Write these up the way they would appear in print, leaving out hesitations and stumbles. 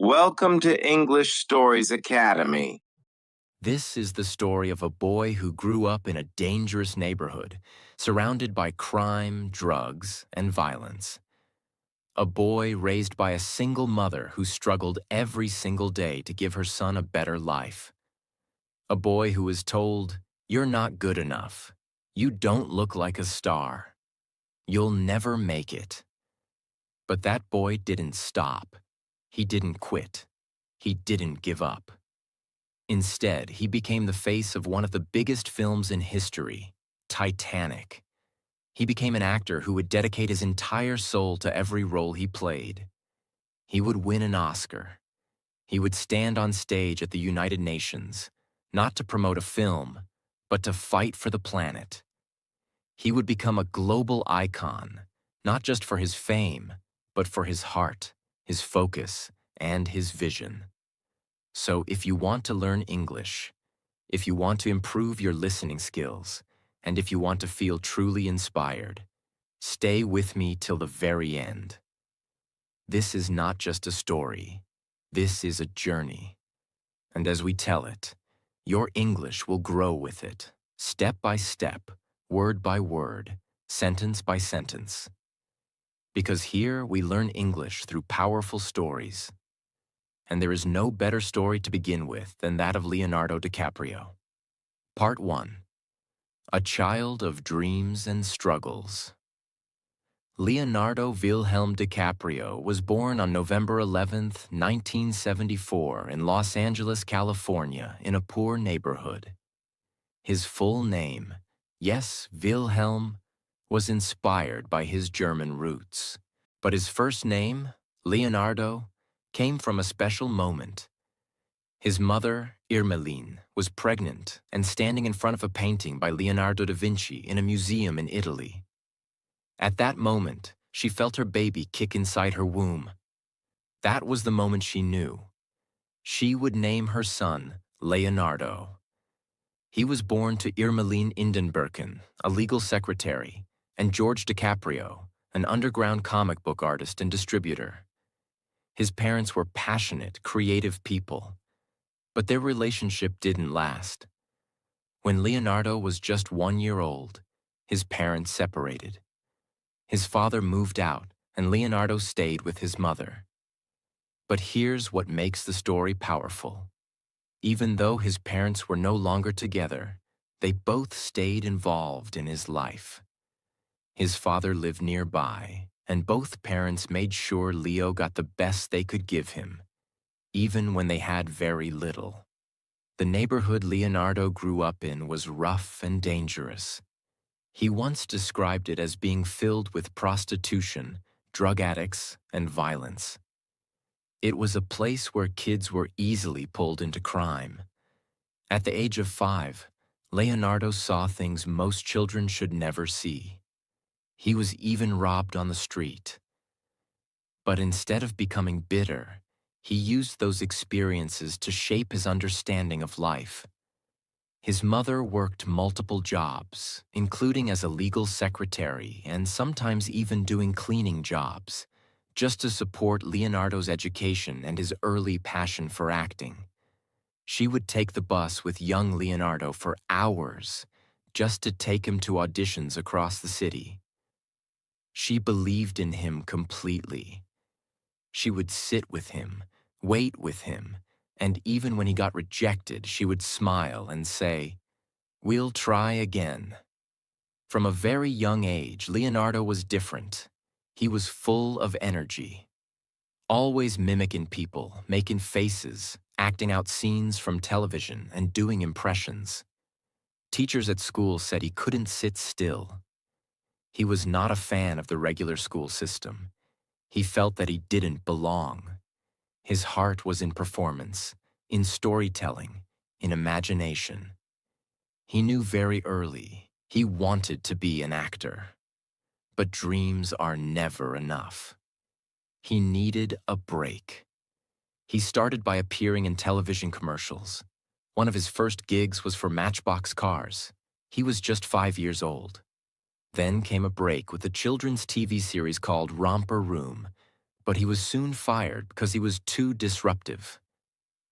Welcome to English Stories Academy. This is the story of a boy who grew up in a dangerous neighborhood, surrounded by crime, drugs, and violence. A boy raised by a single mother who struggled every single day to give her son a better life. A boy who was told, "You're not good enough. You don't look like a star. You'll never make it." But that boy didn't stop. He didn't quit. He didn't give up. Instead, he became the face of one of the biggest films in history, Titanic. He became an actor who would dedicate his entire soul to every role he played. He would win an Oscar. He would stand on stage at the United Nations, not to promote a film, but to fight for the planet. He would become a global icon, not just for his fame, but for his heart, his focus, and his vision. So if you want to learn English, if you want to improve your listening skills, and if you want to feel truly inspired, stay with me till the very end. This is not just a story. This is a journey. And as we tell it, your English will grow with it, step by step, word by word, sentence by sentence. Because here we learn English through powerful stories. And there is no better story to begin with than that of Leonardo DiCaprio. Part 1. A Child of Dreams and Struggles. Leonardo Wilhelm DiCaprio was born on November 11, 1974 in Los Angeles, California, in a poor neighborhood. His full name, yes, Wilhelm, was inspired by his German roots. But his first name, Leonardo, came from a special moment. His mother, Irmelin, was pregnant and standing in front of a painting by Leonardo da Vinci in a museum in Italy. At that moment, she felt her baby kick inside her womb. That was the moment she knew. She would name her son Leonardo. He was born to Irmelin Indenberken, a legal secretary, and George DiCaprio, an underground comic book artist and distributor. His parents were passionate, creative people, but their relationship didn't last. When Leonardo was just 1 year old, his parents separated. His father moved out, and Leonardo stayed with his mother. But here's what makes the story powerful. Even though his parents were no longer together, they both stayed involved in his life. His father lived nearby, and both parents made sure Leo got the best they could give him, even when they had very little. The neighborhood Leonardo grew up in was rough and dangerous. He once described it as being filled with prostitution, drug addicts, and violence. It was a place where kids were easily pulled into crime. At the age of 5, Leonardo saw things most children should never see. He was even robbed on the street. But instead of becoming bitter, he used those experiences to shape his understanding of life. His mother worked multiple jobs, including as a legal secretary and sometimes even doing cleaning jobs, just to support Leonardo's education and his early passion for acting. She would take the bus with young Leonardo for hours just to take him to auditions across the city. She believed in him completely. She would sit with him, wait with him, and even when he got rejected, she would smile and say, "We'll try again." From a very young age, Leonardo was different. He was full of energy, always mimicking people, making faces, acting out scenes from television, and doing impressions. Teachers at school said he couldn't sit still. He was not a fan of the regular school system. He felt that he didn't belong. His heart was in performance, in storytelling, in imagination. He knew very early he wanted to be an actor. But dreams are never enough. He needed a break. He started by appearing in television commercials. One of his first gigs was for Matchbox cars. He was just 5 years old. Then came a break with a children's TV series called Romper Room, But he was soon fired because he was too disruptive.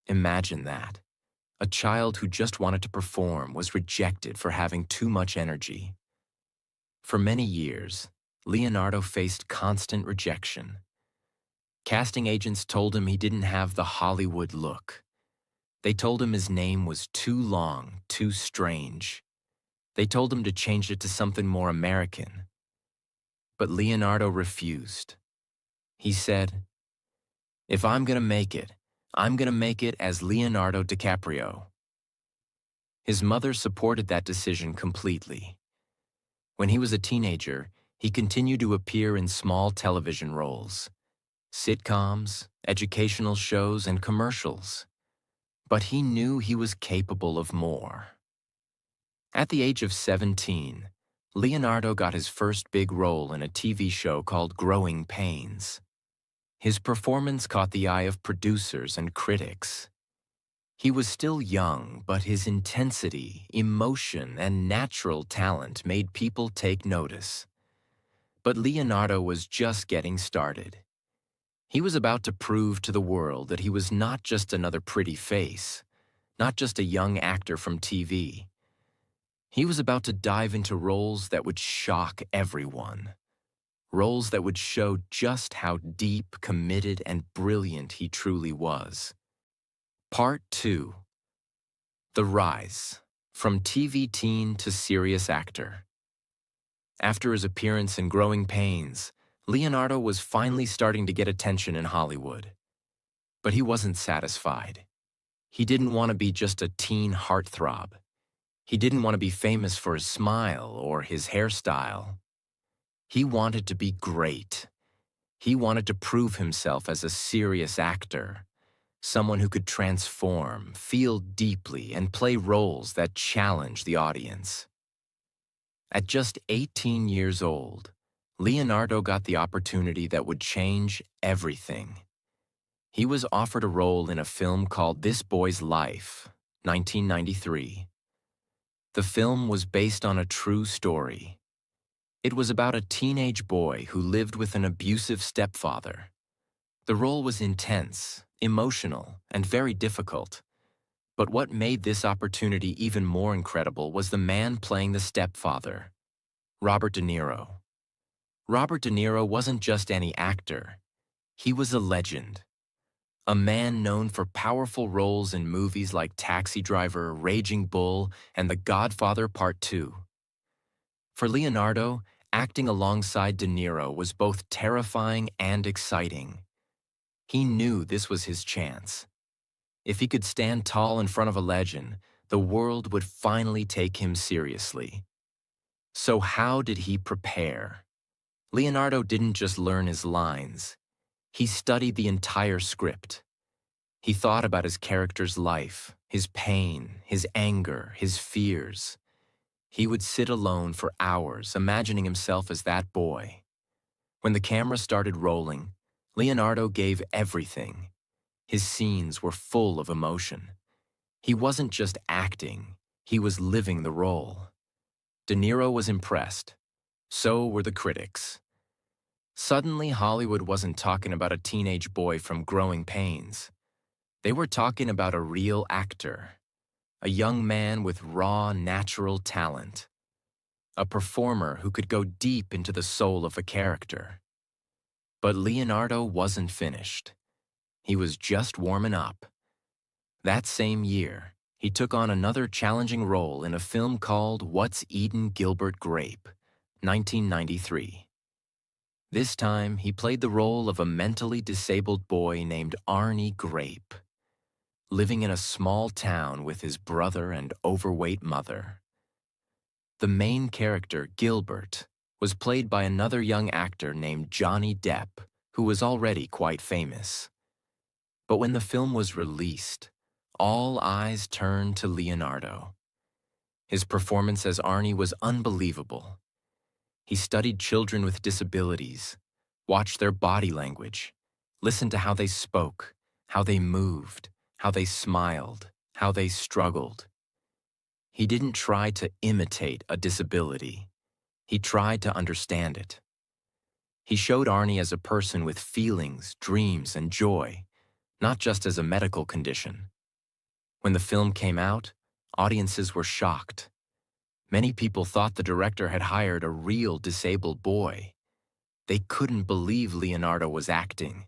Imagine that. A child who just wanted to perform was rejected for having too much energy. For many years, Leonardo faced constant rejection. Casting agents told him he didn't have the Hollywood look. They told him his name was too long, too strange. They told him to change it to something more American. But Leonardo refused. He said, "If I'm going to make it, I'm going to make it as Leonardo DiCaprio." His mother supported that decision completely. When he was a teenager, he continued to appear in small television roles, sitcoms, educational shows, and commercials. But he knew he was capable of more. At the age of 17, Leonardo got his first big role in a TV show called Growing Pains. His performance caught the eye of producers and critics. He was still young, but his intensity, emotion, and natural talent made people take notice. But Leonardo was just getting started. He was about to prove to the world that he was not just another pretty face, not just a young actor from TV. He was about to dive into roles that would shock everyone. Roles that would show just how deep, committed, and brilliant he truly was. Part 2. The Rise, from TV teen to serious actor. After his appearance in Growing Pains, Leonardo was finally starting to get attention in Hollywood. But he wasn't satisfied. He didn't want to be just a teen heartthrob. He didn't want to be famous for his smile or his hairstyle. He wanted to be great. He wanted to prove himself as a serious actor, someone who could transform, feel deeply, and play roles that challenge the audience. At just 18 years old, Leonardo got the opportunity that would change everything. He was offered a role in a film called This Boy's Life, 1993. The film was based on a true story. It was about a teenage boy who lived with an abusive stepfather. The role was intense, emotional, and very difficult. But what made this opportunity even more incredible was the man playing the stepfather, Robert De Niro. Robert De Niro wasn't just any actor. He was a legend. A man known for powerful roles in movies like Taxi Driver, Raging Bull, and The Godfather Part 2. For Leonardo, acting alongside De Niro was both terrifying and exciting. He knew this was his chance. If he could stand tall in front of a legend, the world would finally take him seriously. So how did he prepare? Leonardo didn't just learn his lines. He studied the entire script. He thought about his character's life, his pain, his anger, his fears. He would sit alone for hours, imagining himself as that boy. When the camera started rolling, Leonardo gave everything. His scenes were full of emotion. He wasn't just acting, he was living the role. De Niro was impressed. So were the critics. Suddenly, Hollywood wasn't talking about a teenage boy from Growing Pains. They were talking about a real actor, a young man with raw, natural talent, a performer who could go deep into the soul of a character. But Leonardo wasn't finished. He was just warming up. That same year, he took on another challenging role in a film called What's Eatin' Gilbert Grape, 1993. This time, he played the role of a mentally disabled boy named Arnie Grape, living in a small town with his brother and overweight mother. The main character, Gilbert, was played by another young actor named Johnny Depp, who was already quite famous. But when the film was released, all eyes turned to Leonardo. His performance as Arnie was unbelievable. He studied children with disabilities, watched their body language, listened to how they spoke, how they moved, how they smiled, how they struggled. He didn't try to imitate a disability. He tried to understand it. He showed Arnie as a person with feelings, dreams, and joy, not just as a medical condition. When the film came out, audiences were shocked. Many people thought the director had hired a real disabled boy. They couldn't believe Leonardo was acting.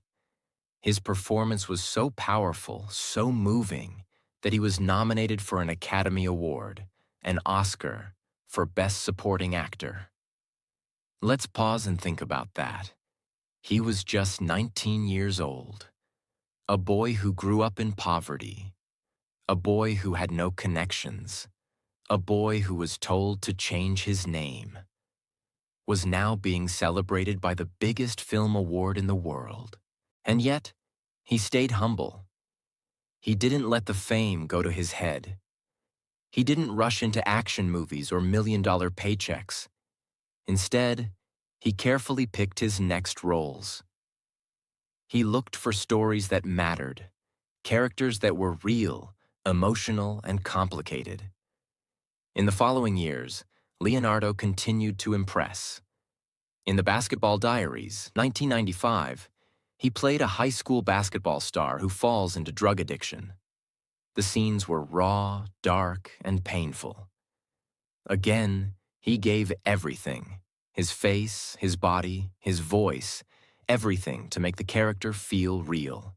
His performance was so powerful, so moving, that he was nominated for an Academy Award, an Oscar, for Best Supporting Actor. Let's pause and think about that. He was just 19 years old, a boy who grew up in poverty, a boy who had no connections, a boy who was told to change his name, was now being celebrated by the biggest film award in the world. And yet, he stayed humble. He didn't let the fame go to his head. He didn't rush into action movies or million-dollar paychecks. Instead, he carefully picked his next roles. He looked for stories that mattered, characters that were real, emotional, and complicated. In the following years, Leonardo continued to impress. In The Basketball Diaries, 1995, he played a high school basketball star who falls into drug addiction. The scenes were raw, dark, and painful. Again, he gave everything: his face, his body, his voice, everything to make the character feel real.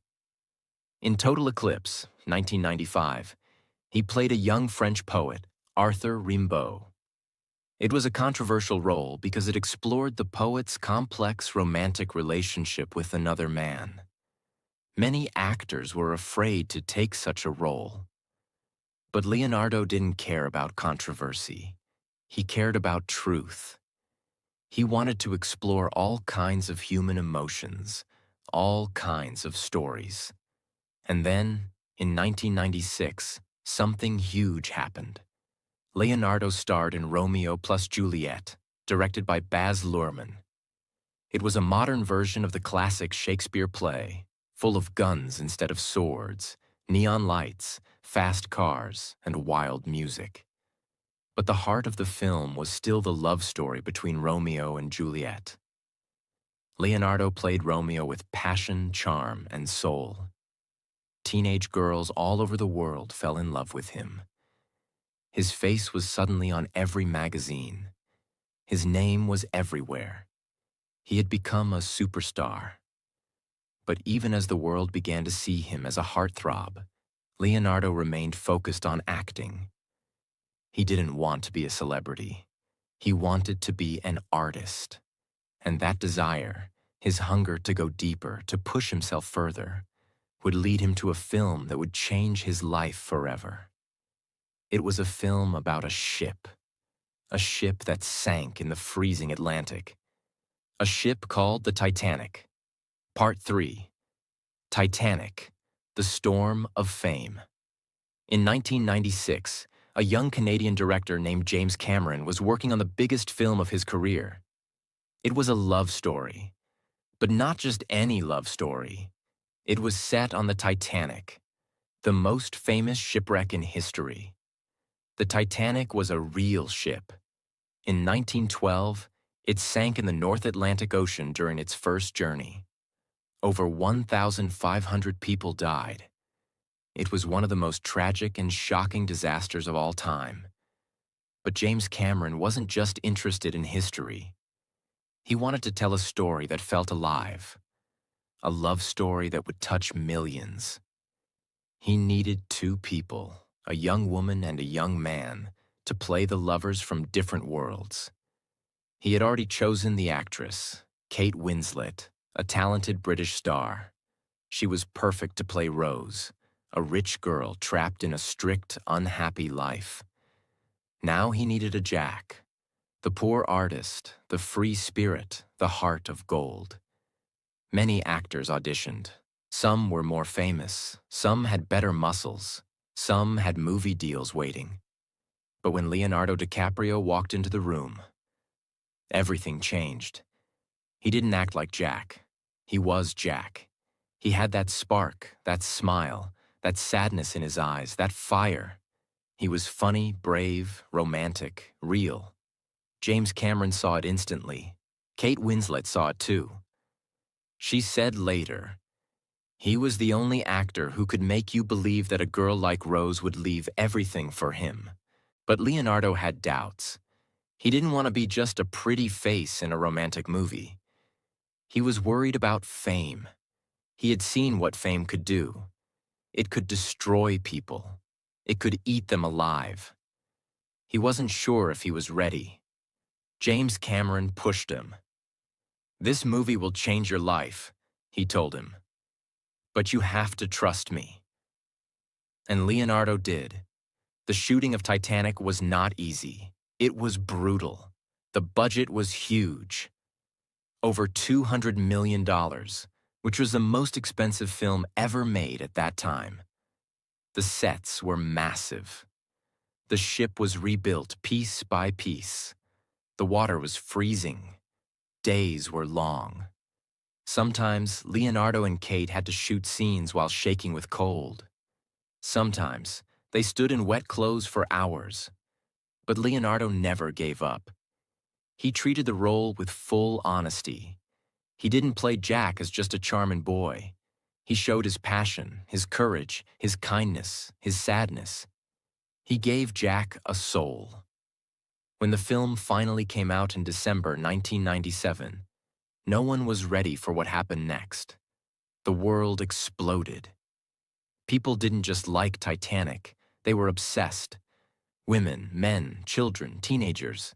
In Total Eclipse, 1995, he played a young French poet, Arthur Rimbaud. It was a controversial role because it explored the poet's complex romantic relationship with another man. Many actors were afraid to take such a role. But Leonardo didn't care about controversy. He cared about truth. He wanted to explore all kinds of human emotions, all kinds of stories. And then, in 1996, something huge happened. Leonardo starred in Romeo plus Juliet, directed by Baz Luhrmann. It was a modern version of the classic Shakespeare play, full of guns instead of swords, neon lights, fast cars, and wild music. But the heart of the film was still the love story between Romeo and Juliet. Leonardo played Romeo with passion, charm, and soul. Teenage girls all over the world fell in love with him. His face was suddenly on every magazine. His name was everywhere. He had become a superstar. But even as the world began to see him as a heartthrob, Leonardo remained focused on acting. He didn't want to be a celebrity. He wanted to be an artist. And that desire, his hunger to go deeper, to push himself further, would lead him to a film that would change his life forever. It was a film about a ship that sank in the freezing Atlantic. A ship called the Titanic. Part 3. Titanic, The Storm of Fame. In 1996, a young Canadian director named James Cameron was working on the biggest film of his career. It was a love story, but not just any love story. It was set on the Titanic, the most famous shipwreck in history. The Titanic was a real ship. In 1912, it sank in the North Atlantic Ocean during its first journey. Over 1,500 people died. It was one of the most tragic and shocking disasters of all time. But James Cameron wasn't just interested in history. He wanted to tell a story that felt alive, a love story that would touch millions. He needed two people, a young woman and a young man, to play the lovers from different worlds. He had already chosen the actress, Kate Winslet, a talented British star. She was perfect to play Rose, a rich girl trapped in a strict, unhappy life. Now he needed a Jack, the poor artist, the free spirit, the heart of gold. Many actors auditioned. Some were more famous, some had better muscles, some had movie deals waiting. But when Leonardo DiCaprio walked into the room, everything changed. He didn't act like Jack. He was Jack. He had that spark, that smile, that sadness in his eyes, that fire. He was funny, brave, romantic, real. James Cameron saw it instantly. Kate Winslet saw it too. She said later, "He was the only actor who could make you believe that a girl like Rose would leave everything for him." But Leonardo had doubts. He didn't want to be just a pretty face in a romantic movie. He was worried about fame. He had seen what fame could do. It could destroy people. It could eat them alive. He wasn't sure if he was ready. James Cameron pushed him. "This movie will change your life," he told him. "But you have to trust me." And Leonardo did. The shooting of Titanic was not easy. It was brutal. The budget was huge. Over $200 million, which was the most expensive film ever made at that time. The sets were massive. The ship was rebuilt piece by piece. The water was freezing. Days were long. Sometimes Leonardo and Kate had to shoot scenes while shaking with cold. Sometimes they stood in wet clothes for hours. But Leonardo never gave up. He treated the role with full honesty. He didn't play Jack as just a charming boy. He showed his passion, his courage, his kindness, his sadness. He gave Jack a soul. When the film finally came out in December 1997, no one was ready for what happened next. The world exploded. People didn't just like Titanic, they were obsessed. Women, men, children, teenagers.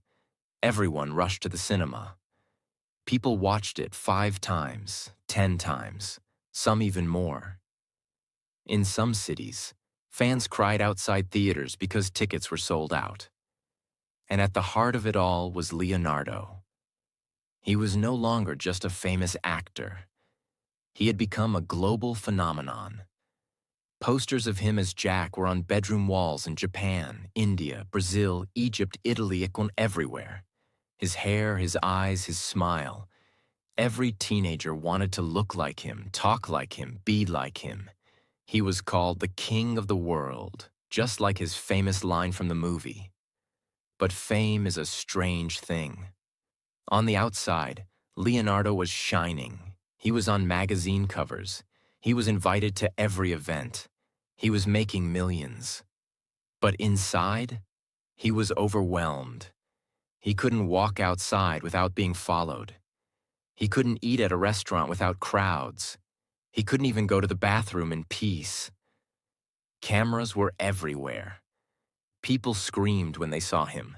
Everyone rushed to the cinema. People watched it 5 times, 10 times, some even more. In some cities, fans cried outside theaters because tickets were sold out. And at the heart of it all was Leonardo. He was no longer just a famous actor. He had become a global phenomenon. Posters of him as Jack were on bedroom walls in Japan, India, Brazil, Egypt, Italy, everywhere. His hair, his eyes, his smile. Every teenager wanted to look like him, talk like him, be like him. He was called the king of the world, just like his famous line from the movie. But fame is a strange thing. On the outside, Leonardo was shining. He was on magazine covers. He was invited to every event. He was making millions. But inside, he was overwhelmed. He couldn't walk outside without being followed. He couldn't eat at a restaurant without crowds. He couldn't even go to the bathroom in peace. Cameras were everywhere. People screamed when they saw him.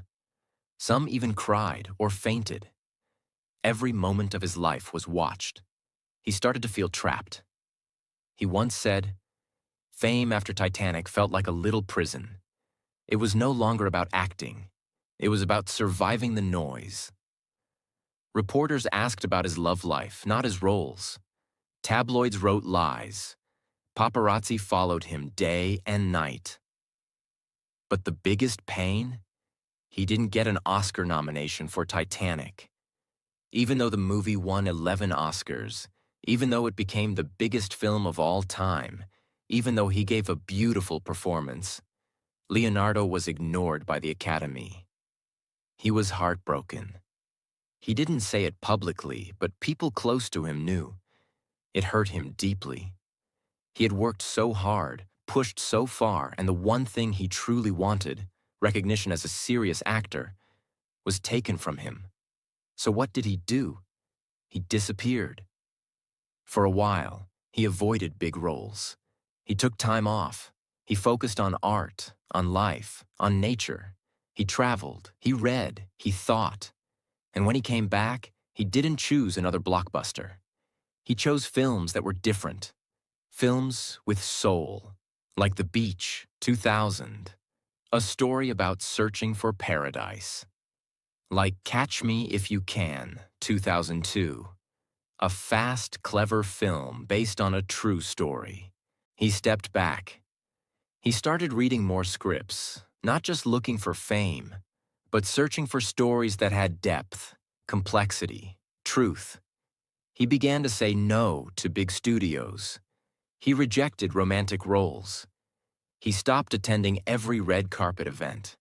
Some even cried or fainted. Every moment of his life was watched. He started to feel trapped. He once said, "Fame after Titanic felt like a little prison. It was no longer about acting. It was about surviving the noise." Reporters asked about his love life, not his roles. Tabloids wrote lies. Paparazzi followed him day and night. But the biggest pain? He didn't get an Oscar nomination for Titanic. Even though the movie won 11 Oscars, even though it became the biggest film of all time, even though he gave a beautiful performance, Leonardo was ignored by the Academy. He was heartbroken. He didn't say it publicly, but people close to him knew. It hurt him deeply. He had worked so hard, pushed so far, and the one thing he truly wanted, recognition as a serious actor, was taken from him. So what did he do? He disappeared. For a while, he avoided big roles. He took time off. He focused on art, on life, on nature. He traveled, he read, he thought. And when he came back, he didn't choose another blockbuster. He chose films that were different. Films with soul, like The Beach, 2000. A story about searching for paradise. Like Catch Me If You Can, 2002. A fast, clever film based on a true story. He stepped back. He started reading more scripts, not just looking for fame, but searching for stories that had depth, complexity, truth. He began to say no to big studios. He rejected romantic roles. He stopped attending every red carpet event.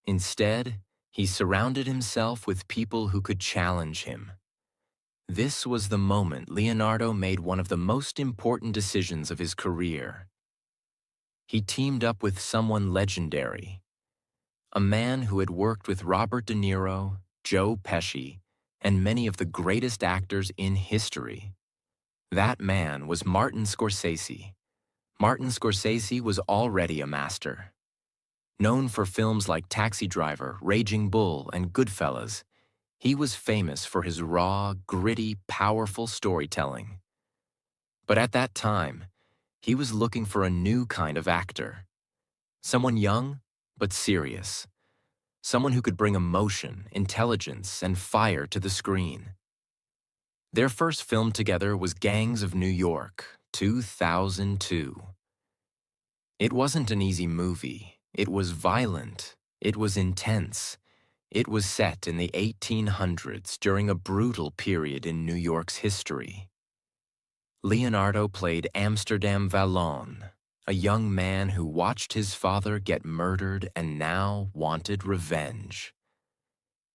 Instead, He surrounded himself with people who could challenge him. This was the moment Leonardo made one of the most important decisions of his career. He teamed up with someone legendary, a man who had worked with Robert De Niro, Joe Pesci, and many of the greatest actors in history. That man was Martin Scorsese. Martin Scorsese was already a master. Known for films like Taxi Driver, Raging Bull, and Goodfellas, he was famous for his raw, gritty, powerful storytelling. But at that time, he was looking for a new kind of actor. Someone young, but serious. Someone who could bring emotion, intelligence, and fire to the screen. Their first film together was Gangs of New York, 2002. It wasn't an easy movie. It was violent. It was intense. It was set in the 1800s during a brutal period in New York's history. Leonardo played Amsterdam Vallon, a young man who watched his father get murdered and now wanted revenge.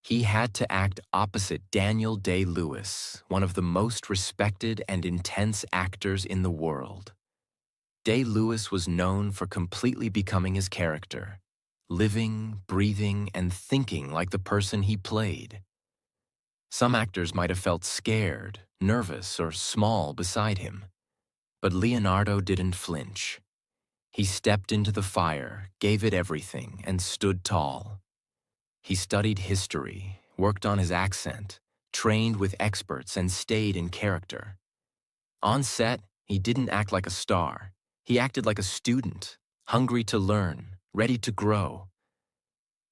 He had to act opposite Daniel Day-Lewis, one of the most respected and intense actors in the world. Day-Lewis was known for completely becoming his character, living, breathing, and thinking like the person he played. Some actors might have felt scared, nervous, or small beside him. But Leonardo didn't flinch. He stepped into the fire, gave it everything, and stood tall. He studied history, worked on his accent, trained with experts, and stayed in character. On set, he didn't act like a star. He acted like a student, hungry to learn, ready to grow.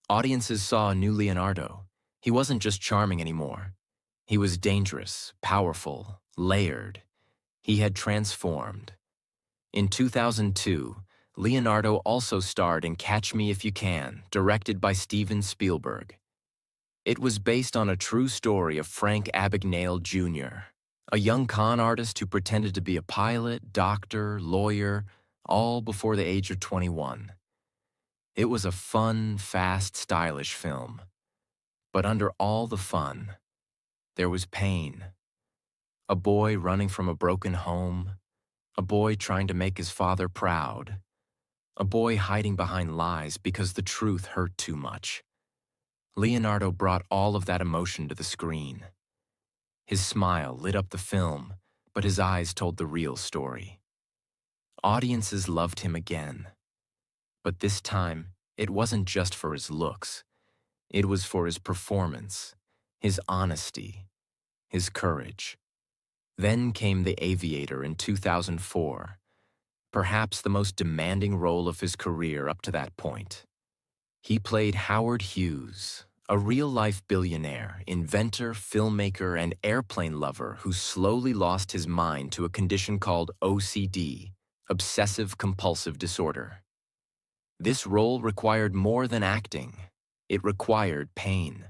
Audiences saw a new Leonardo. He wasn't just charming anymore. He was dangerous, powerful, layered. He had transformed. In 2002, Leonardo also starred in Catch Me If You Can, directed by Steven Spielberg. It was based on a true story of Frank Abagnale Jr., a young con artist who pretended to be a pilot, doctor, lawyer, all before the age of 21. It was a fun, fast, stylish film. But under all the fun, there was pain. A boy running from a broken home, a boy trying to make his father proud, a boy hiding behind lies because the truth hurt too much. Leonardo brought all of that emotion to the screen. His smile lit up the film, but his eyes told the real story. Audiences loved him again. But this time, it wasn't just for his looks. It was for his performance, his honesty, his courage. Then came The Aviator in 2004, perhaps the most demanding role of his career up to that point. He played Howard Hughes, a real-life billionaire, inventor, filmmaker, and airplane lover who slowly lost his mind to a condition called OCD, obsessive-compulsive disorder. This role required more than acting. It required pain.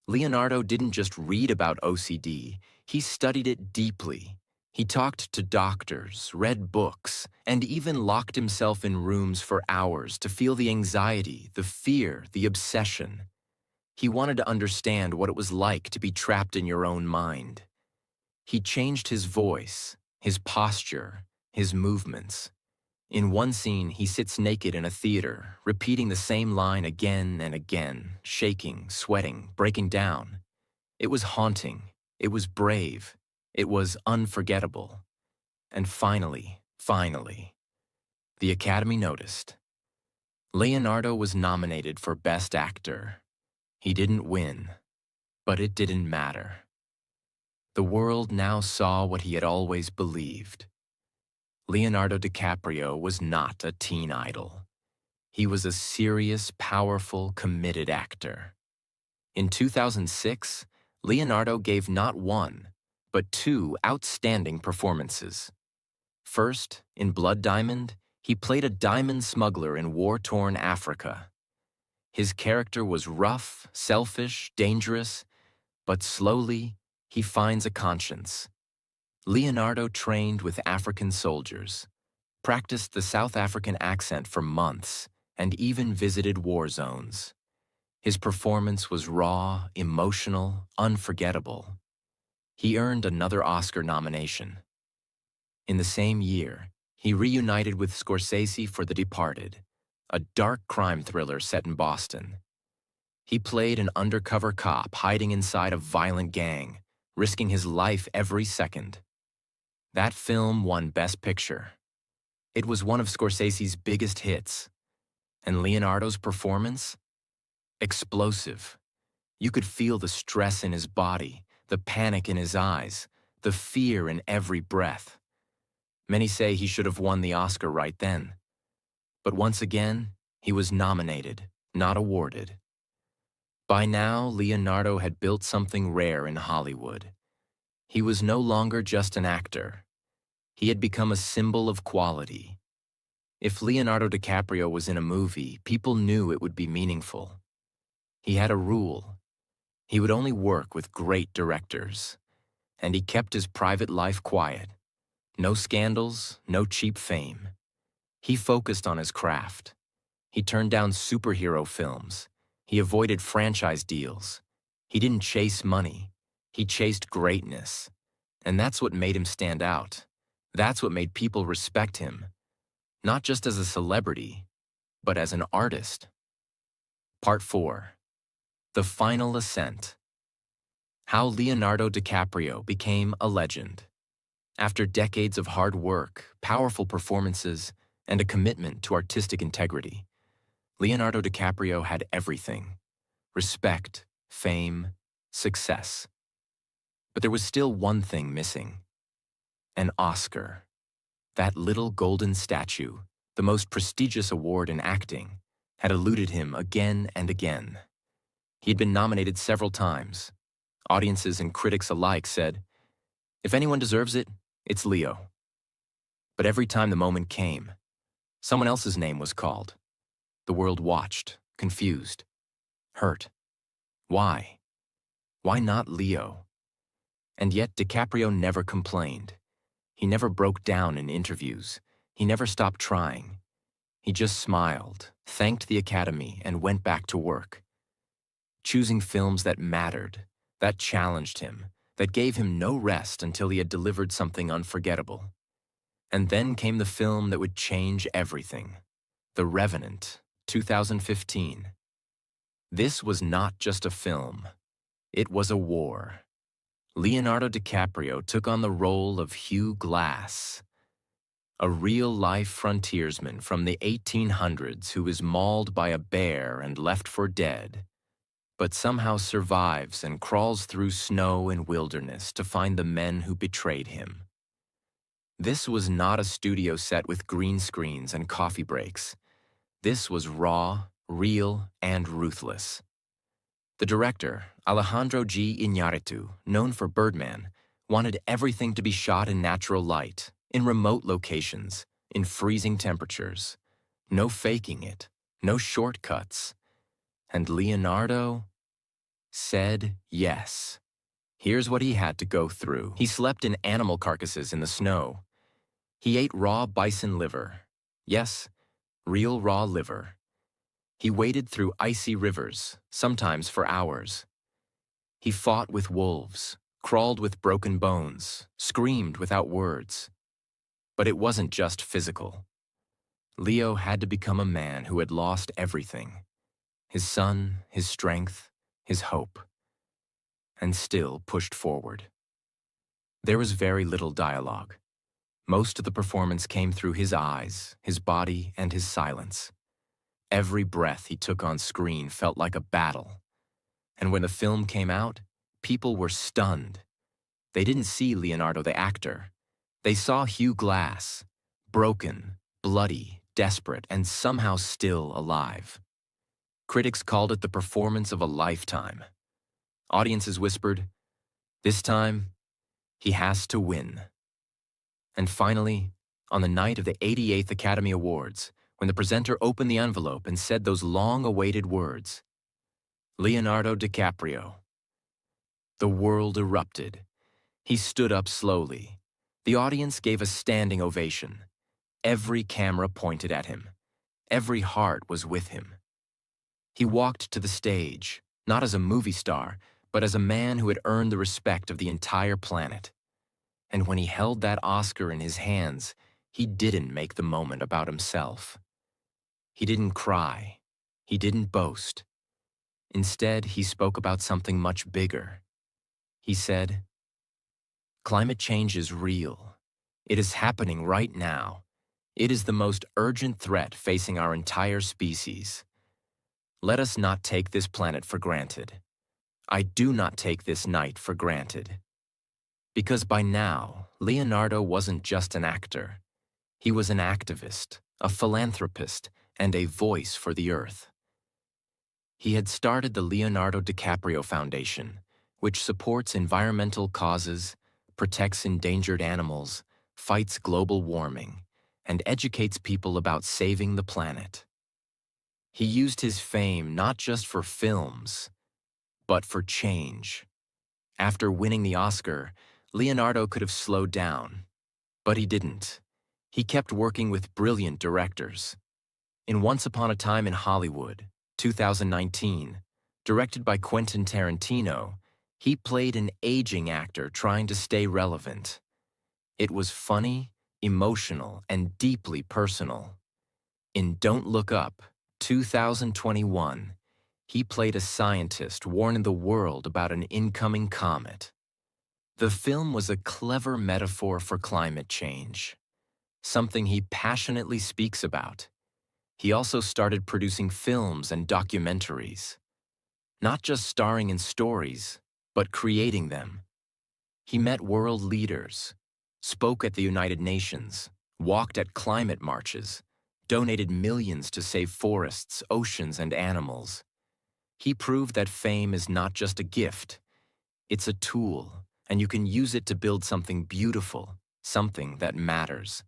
Leonardo didn't just read about OCD, he studied it deeply. He talked to doctors, read books, and even locked himself in rooms for hours to feel the anxiety, the fear, the obsession. He wanted to understand what it was like to be trapped in your own mind. He changed his voice, his posture, his movements. In one scene, he sits naked in a theater, repeating the same line again and again, shaking, sweating, breaking down. It was haunting. It was brave. It was unforgettable. And finally, the Academy noticed. Leonardo was nominated for Best Actor. He didn't win, but it didn't matter. The world now saw what he had always believed. Leonardo DiCaprio was not a teen idol. He was a serious, powerful, committed actor. In 2006, Leonardo gave not one, but two outstanding performances. First, in Blood Diamond, he played a diamond smuggler in war-torn Africa. His character was rough, selfish, dangerous, but slowly, he finds a conscience. Leonardo trained with African soldiers, practiced the South African accent for months, and even visited war zones. His performance was raw, emotional, unforgettable. He earned another Oscar nomination. In the same year, he reunited with Scorsese for The Departed, a dark crime thriller set in Boston. He played an undercover cop hiding inside a violent gang, risking his life every second. That film won Best Picture. It was one of Scorsese's biggest hits. And Leonardo's performance? Explosive. You could feel the stress in his body, the panic in his eyes, the fear in every breath. Many say he should have won the Oscar right then. But once again, he was nominated, not awarded. By now, Leonardo had built something rare in Hollywood. He was no longer just an actor. He had become a symbol of quality. If Leonardo DiCaprio was in a movie, people knew it would be meaningful. He had a rule. He would only work with great directors. And he kept his private life quiet. No scandals, no cheap fame. He focused on his craft. He turned down superhero films. He avoided franchise deals. He didn't chase money. He chased greatness. And that's what made him stand out. That's what made people respect him. Not just as a celebrity, but as an artist. Part 4. The Final Ascent. How Leonardo DiCaprio became a legend. After decades of hard work, powerful performances, and a commitment to artistic integrity, Leonardo DiCaprio had everything: respect, fame, success. But there was still one thing missing: an Oscar. That little golden statue, the most prestigious award in acting, had eluded him again and again. He had been nominated several times. Audiences and critics alike said, "If anyone deserves it, it's Leo." But every time the moment came, someone else's name was called. The world watched, confused, hurt. Why? Why not Leo? And yet DiCaprio never complained. He never broke down in interviews. He never stopped trying. He just smiled, thanked the Academy, and went back to work. Choosing films that mattered, that challenged him, that gave him no rest until he had delivered something unforgettable. And then came the film that would change everything: The Revenant, 2015. This was not just a film. It was a war. Leonardo DiCaprio took on the role of Hugh Glass, a real-life frontiersman from the 1800s who is mauled by a bear and left for dead, but somehow survives and crawls through snow and wilderness to find the men who betrayed him. This was not a studio set with green screens and coffee breaks. This was raw, real, and ruthless. The director, Alejandro G. Iñárritu, known for Birdman, wanted everything to be shot in natural light, in remote locations, in freezing temperatures. No faking it, no shortcuts. And Leonardo said yes. Here's what he had to go through. He slept in animal carcasses in the snow. He ate raw bison liver. Yes, real raw liver. He waded through icy rivers, sometimes for hours. He fought with wolves, crawled with broken bones, screamed without words. But it wasn't just physical. Leo had to become a man who had lost everything: his son, his strength, his hope, and still pushed forward. There was very little dialogue. Most of the performance came through his eyes, his body, and his silence. Every breath he took on screen felt like a battle. And when the film came out, people were stunned. They didn't see Leonardo the actor. They saw Hugh Glass, broken, bloody, desperate, and somehow still alive. Critics called it the performance of a lifetime. Audiences whispered, "This time, he has to win." And finally, on the night of the 88th Academy Awards, when the presenter opened the envelope and said those long-awaited words, "Leonardo DiCaprio," the world erupted. He stood up slowly. The audience gave a standing ovation. Every camera pointed at him. Every heart was with him. He walked to the stage, not as a movie star, but as a man who had earned the respect of the entire planet. And when he held that Oscar in his hands, he didn't make the moment about himself. He didn't cry. He didn't boast. Instead, he spoke about something much bigger. He said, "Climate change is real. It is happening right now. It is the most urgent threat facing our entire species. Let us not take this planet for granted. I do not take this night for granted." Because by now, Leonardo wasn't just an actor. He was an activist, a philanthropist, and a voice for the Earth. He had started the Leonardo DiCaprio Foundation, which supports environmental causes, protects endangered animals, fights global warming, and educates people about saving the planet. He used his fame not just for films, but for change. After winning the Oscar, Leonardo could have slowed down, but he didn't. He kept working with brilliant directors. In Once Upon a Time in Hollywood, 2019, directed by Quentin Tarantino, he played an aging actor trying to stay relevant. It was funny, emotional, and deeply personal. In Don't Look Up, 2021, he played a scientist warning the world about an incoming comet. The film was a clever metaphor for climate change, something he passionately speaks about. He also started producing films and documentaries, not just starring in stories, but creating them. He met world leaders, spoke at the United Nations, walked at climate marches, donated millions to save forests, oceans, and animals. He proved that fame is not just a gift, it's a tool, and you can use it to build something beautiful, something that matters.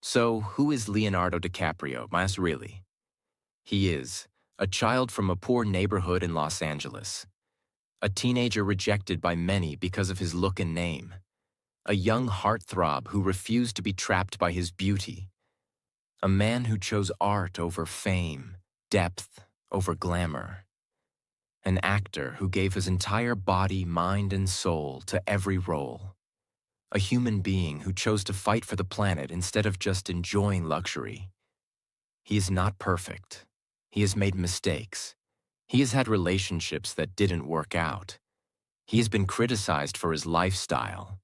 So, who is Leonardo DiCaprio, mas really? He is a child from a poor neighborhood in Los Angeles, a teenager rejected by many because of his look and name, a young heartthrob who refused to be trapped by his beauty, a man who chose art over fame, depth over glamour, an actor who gave his entire body, mind, and soul to every role, a human being who chose to fight for the planet instead of just enjoying luxury. He is not perfect. He has made mistakes. He has had relationships that didn't work out. He has been criticized for his lifestyle,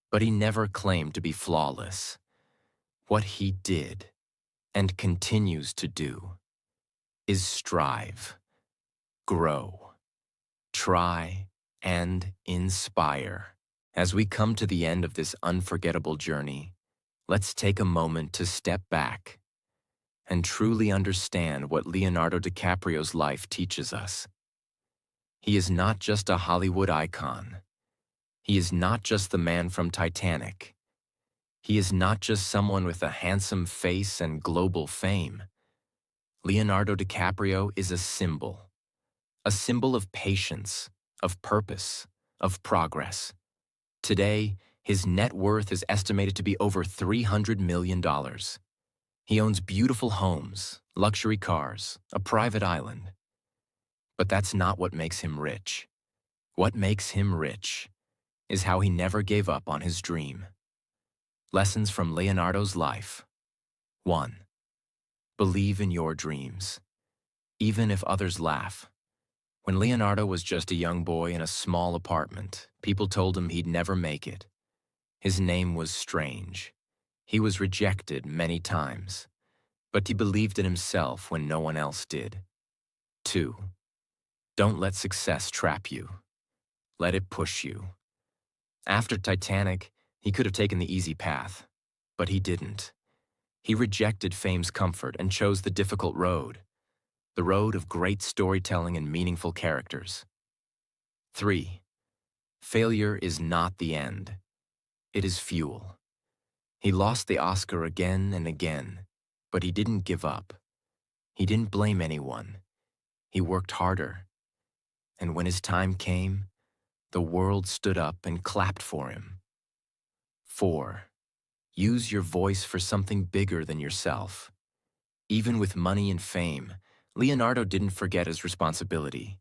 but he never claimed to be flawless. What he did, and continues to do, is strive, grow, try, and inspire. As we come to the end of this unforgettable journey, let's take a moment to step back and truly understand what Leonardo DiCaprio's life teaches us. He is not just a Hollywood icon. He is not just the man from Titanic. He is not just someone with a handsome face and global fame. Leonardo DiCaprio is a symbol of patience, of purpose, of progress. Today, his net worth is estimated to be over $300 million. He owns beautiful homes, luxury cars, a private island. But that's not what makes him rich. What makes him rich is how he never gave up on his dream. Lessons from Leonardo's life. 1. Believe in your dreams, even if others laugh. When Leonardo was just a young boy in a small apartment, people told him he'd never make it. His name was strange. He was rejected many times, but he believed in himself when no one else did. 2. Don't let success trap you. Let it push you. After Titanic, he could have taken the easy path, but he didn't. He rejected fame's comfort and chose the difficult road, the road of great storytelling and meaningful characters. 3. Failure is not the end. It is fuel. He lost the Oscar again and again, but he didn't give up. He didn't blame anyone. He worked harder. And when his time came, the world stood up and clapped for him. 4. Use your voice for something bigger than yourself. Even with money and fame, Leonardo didn't forget his responsibility.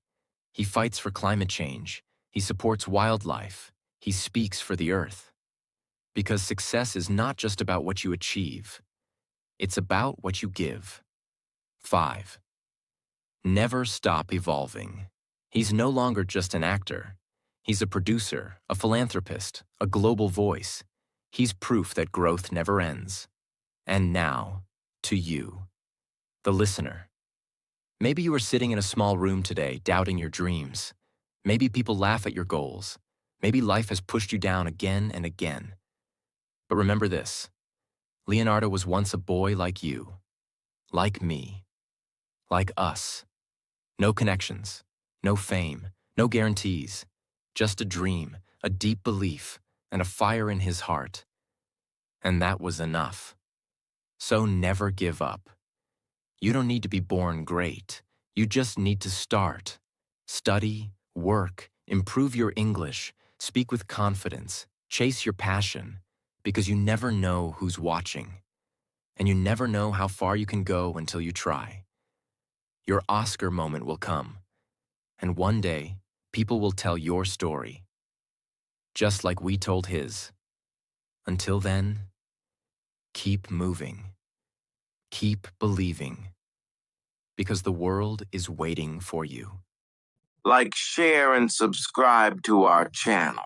He fights for climate change. He supports wildlife. He speaks for the earth. Because success is not just about what you achieve. It's about what you give. 5. Never stop evolving. He's no longer just an actor. He's a producer, a philanthropist, a global voice. He's proof that growth never ends. And now, to you, the listener. Maybe you are sitting in a small room today, doubting your dreams. Maybe people laugh at your goals. Maybe life has pushed you down again and again. But remember this: Leonardo was once a boy like you, like me, like us. No connections, no fame, no guarantees. Just a dream, a deep belief, and a fire in his heart. And that was enough. So never give up. You don't need to be born great. You just need to start. Study, work, improve your English, speak with confidence, chase your passion, because you never know who's watching. And you never know how far you can go until you try. Your Oscar moment will come. And one day, people will tell your story. Just like we told his. Until then, keep moving. Keep believing. Because the world is waiting for you. Like, share, and subscribe to our channel.